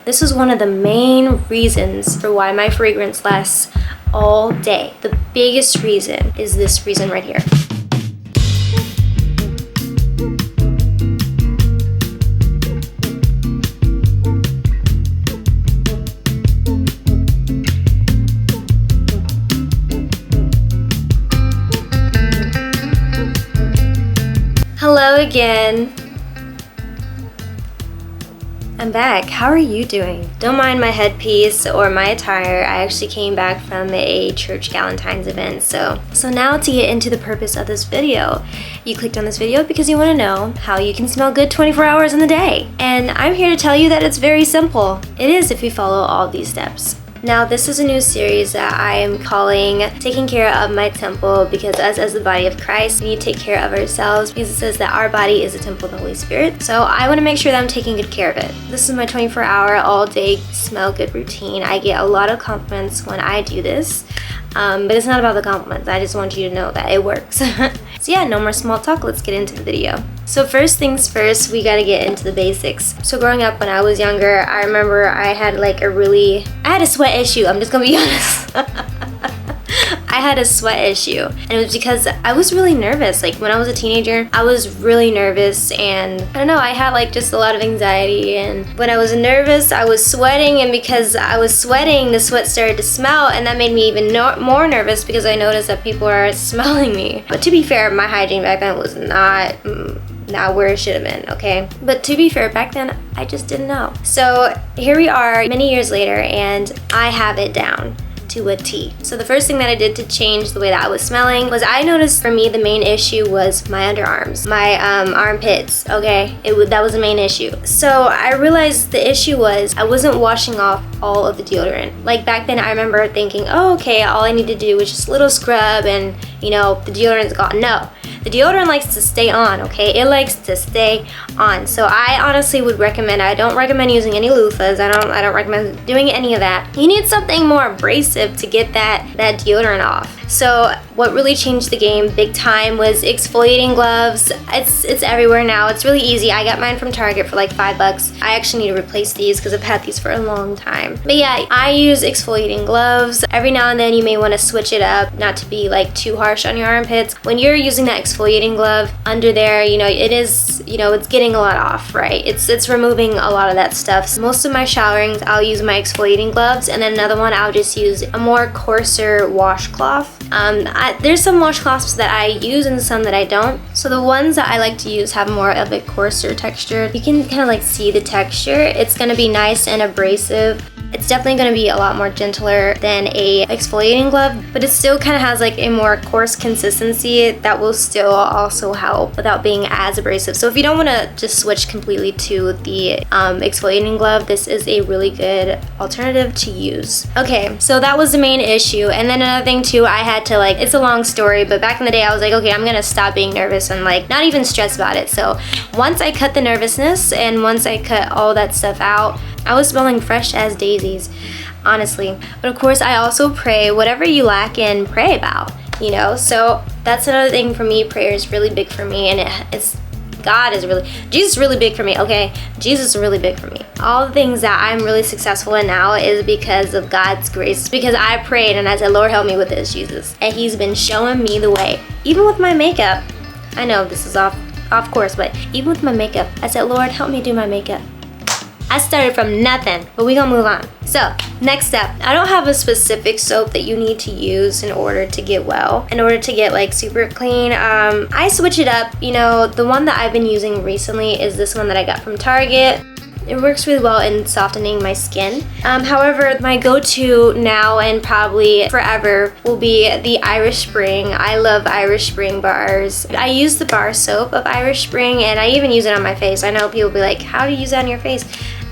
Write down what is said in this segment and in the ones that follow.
This is one of the main reasons for why my fragrance lasts all day. The biggest reason is this reason right here. Hello again. I'm back. How are you doing? Don't mind my headpiece or my attire. I actually came back from a church Galentine's event. So now to get into the purpose of this video. You clicked on this video because you want to know how you can smell good 24 hours in the day. And I'm here to tell you that it's very simple. It is if you follow all these steps. Now, this is a new series that I am calling Taking Care of My Temple, because as the body of Christ, we need to take care of ourselves because it says that our body is a temple of the Holy Spirit. So I want to make sure that I'm taking good care of it. This is my 24-hour, all-day smell good routine. I get a lot of compliments when I do this, but it's not about the compliments. I just want you to know that it works. So yeah, no more small talk. Let's get into the video. So first things first, we gotta get into the basics. So growing up when I was younger, I remember I had a sweat issue. I'm just gonna be honest. I had a sweat issue, and it was because I was really nervous. Like when I was a teenager, I was really nervous, and I don't know, I had just a lot of anxiety, and when I was nervous, I was sweating, and because I was sweating, the sweat started to smell, and that made me even more nervous because I noticed that people are smelling me. But to be fair, my hygiene back then was not where it should have been, okay? But to be fair, back then, I just didn't know. So here we are many years later, and I have it down to a T. So the first thing that I did to change the way that I was smelling was I noticed for me the main issue was my underarms, my armpits, okay? That was the main issue. So I realized the issue was I wasn't washing off all of the deodorant. Like back then I remember thinking, oh, okay, all I need to do is just a little scrub and the deodorant's gone. No. The deodorant likes to stay on, okay? It likes to stay on. So I honestly would recommend, I don't recommend using any loofahs. I don't recommend doing any of that. You need something more abrasive to get that deodorant off. So what really changed the game big time was exfoliating gloves. It's everywhere now. It's really easy. I got mine from Target for like $5. I actually need to replace these because I've had these for a long time. But yeah, I use exfoliating gloves. Every now and then you may want to switch it up, not to be too harsh on your armpits. When you're using that exfoliating glove under there, it is, it's getting a lot off, right? It's removing a lot of that stuff. So most of my showerings, I'll use my exfoliating gloves, and then another one, I'll just use a more coarser washcloth. There's some washcloths that I use and some that I don't. So the ones that I like to use have more of a coarser texture. You can kind of see the texture. It's going to be nice and abrasive. It's definitely going to be a lot more gentler than a exfoliating glove, but it still kind of has a more coarse consistency that will still also help without being as abrasive. So if you don't want to just switch completely to the exfoliating glove, this is a really good alternative to use. Okay, so that was the main issue. And then another thing too, I had to it's a long story, but back in the day I was like, okay, I'm going to stop being nervous and not even stress about it. So once I cut the nervousness and once I cut all that stuff out, I was smelling fresh as daisies, honestly. But of course, I also pray. Whatever you lack in, pray about, So that's another thing for me. Prayer is really big for me, and Jesus is really big for me, okay? Jesus is really big for me. All the things that I'm really successful in now is because of God's grace, because I prayed and I said, Lord, help me with this, Jesus. And He's been showing me the way. Even with my makeup, I know this is off course, but even with my makeup, I said, Lord, help me do my makeup. I started from nothing, but we gonna move on. So, next step. I don't have a specific soap that you need to use in order to get well, in order to get super clean. I switch it up. The one that I've been using recently is this one that I got from Target. It works really well in softening my skin. However, my go-to now and probably forever will be the Irish Spring. I love Irish Spring bars. I use the bar soap of Irish Spring, and I even use it on my face. I know people be like, how do you use that on your face?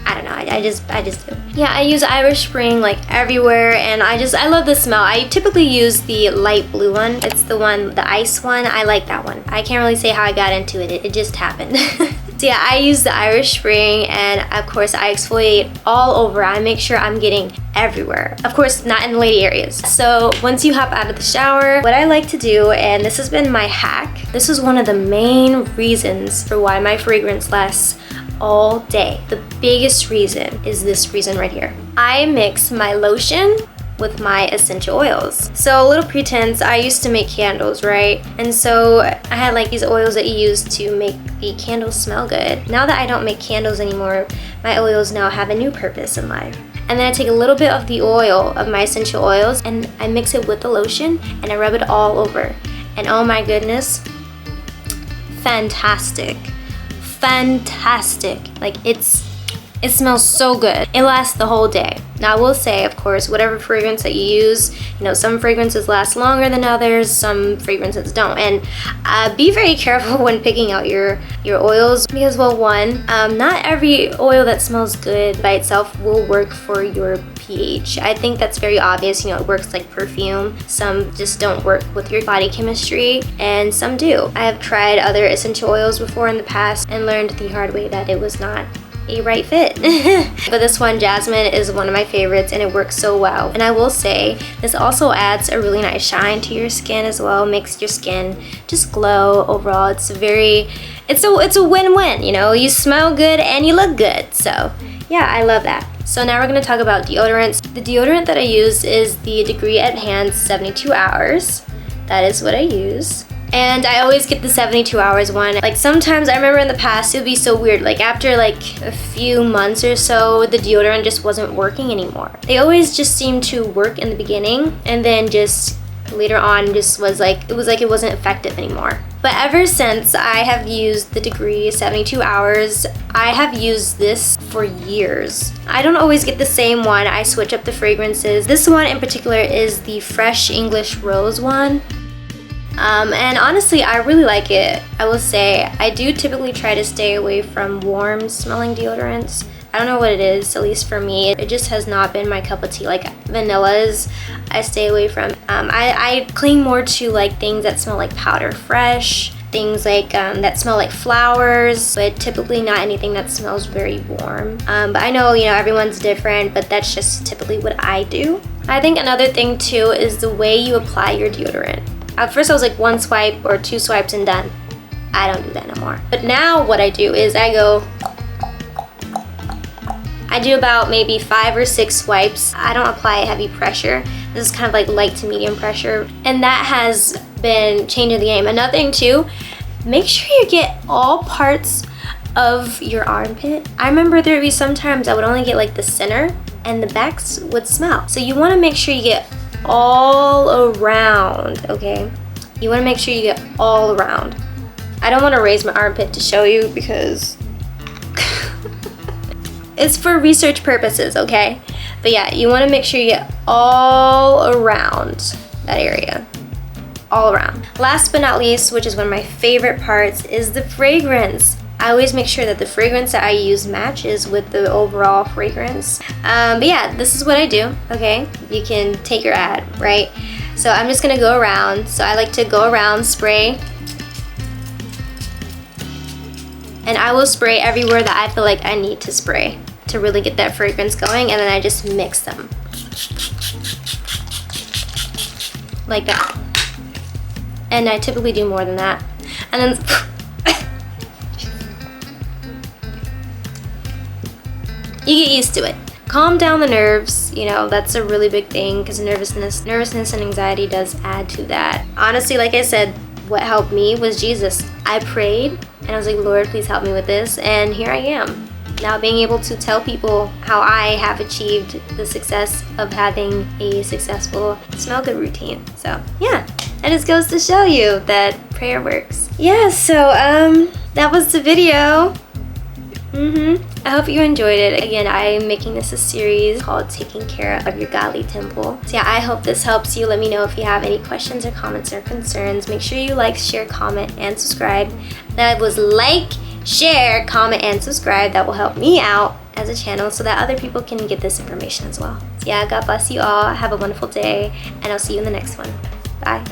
I don't know, I just do. Yeah, I use Irish Spring everywhere, and I love the smell. I typically use the light blue one. It's the ice one. I like that one. I can't really say how I got into it. It just happened. So yeah, I use the Irish Spring, and of course I exfoliate all over. I make sure I'm getting everywhere. Of course, not in the lady areas. So once you hop out of the shower, what I like to do, and this has been my hack, this is one of the main reasons for why my fragrance lasts all day. The biggest reason is this reason right here. I mix my lotion with my essential oils. So a little pretense, I used to make candles, right? And so I had like these oils that you use to make the candles smell good. Now that I don't make candles anymore, my oils now have a new purpose in life. And then I take a little bit of the oil of my essential oils and I mix it with the lotion and I rub it all over. And oh my goodness, fantastic. Fantastic. Like it smells so good. It lasts the whole day. Now I will say, of course, whatever fragrance that you use, you know, some fragrances last longer than others, some fragrances don't. And be very careful when picking out your oils because, well, one, not every oil that smells good by itself will work for your pH. I think that's very obvious. You know, it works like perfume. Some just don't work with your body chemistry, and some do. I have tried other essential oils before in the past and learned the hard way that it was not a right fit. But this one, Jasmine, is one of my favorites and it works so well. And I will say this also adds a really nice shine to your skin as well, makes your skin just glow overall. It's a win-win, you know, you smell good and you look good. So yeah, I love that. So now we're going to talk about deodorants. The deodorant that I use is the Degree Enhanced 72 Hours. That is what I use. And I always get the 72 hours one. Like sometimes I remember in the past it would be so weird, like after like a few months or so the deodorant just wasn't working anymore. They always just seemed to work in the beginning and then just later on just was like it wasn't effective anymore. But ever since I have used the Degree 72 Hours, I have used this for years. I don't always get the same one. I switch up the fragrances. This one in particular is the Fresh English Rose one. And honestly, I really like it. I will say, I do typically try to stay away from warm smelling deodorants. I don't know what it is, at least for me. It just has not been my cup of tea. Like vanillas, I stay away from. I cling more to like things that smell like powder fresh, things like that smell like flowers, but typically not anything that smells very warm. But I know, you know, everyone's different, but that's just typically what I do. I think another thing too is the way you apply your deodorant. At first I was like 1 swipe or 2 swipes and done. I don't do that no more. But now what I do is I do about maybe 5 or 6 swipes. I don't apply heavy pressure. This is kind of like light to medium pressure. And that has been changing the game. Another thing too, make sure you get all parts of your armpit. I remember there would be sometimes I would only get like the center and the backs would smell. So you want to make sure you get all around, okay? You want to make sure you get all around. I don't want to raise my armpit to show you because it's for research purposes, okay? But yeah, you want to make sure you get all around that area. All around. Last but not least, which is one of my favorite parts, is the fragrance. I always make sure that the fragrance that I use matches with the overall fragrance. But yeah, this is what I do, okay? You can take your ad, right? So I'm just gonna go around. So I like to go around, spray. And I will spray everywhere that I feel like I need to spray to really get that fragrance going, and then I just mix them. Like that. And I typically do more than that. And then you get used to it. Calm down the nerves, you know, that's a really big thing because nervousness and anxiety does add to that. Honestly, like I said, what helped me was Jesus. I prayed and I was like, Lord, please help me with this. And here I am. Now being able to tell people how I have achieved the success of having a successful smell good routine. So yeah, that just goes to show you that prayer works. Yeah, so that was the video. I hope you enjoyed it. Again, I'm making this a series called Taking Care of Your Godly Temple. So yeah, I hope this helps you. Let me know if you have any questions or comments or concerns. Make sure you like, share, comment, and subscribe. That was like, share, comment, and subscribe. That will help me out as a channel so that other people can get this information as well. So yeah, God bless you all. Have a wonderful day, and I'll see you in the next one. Bye.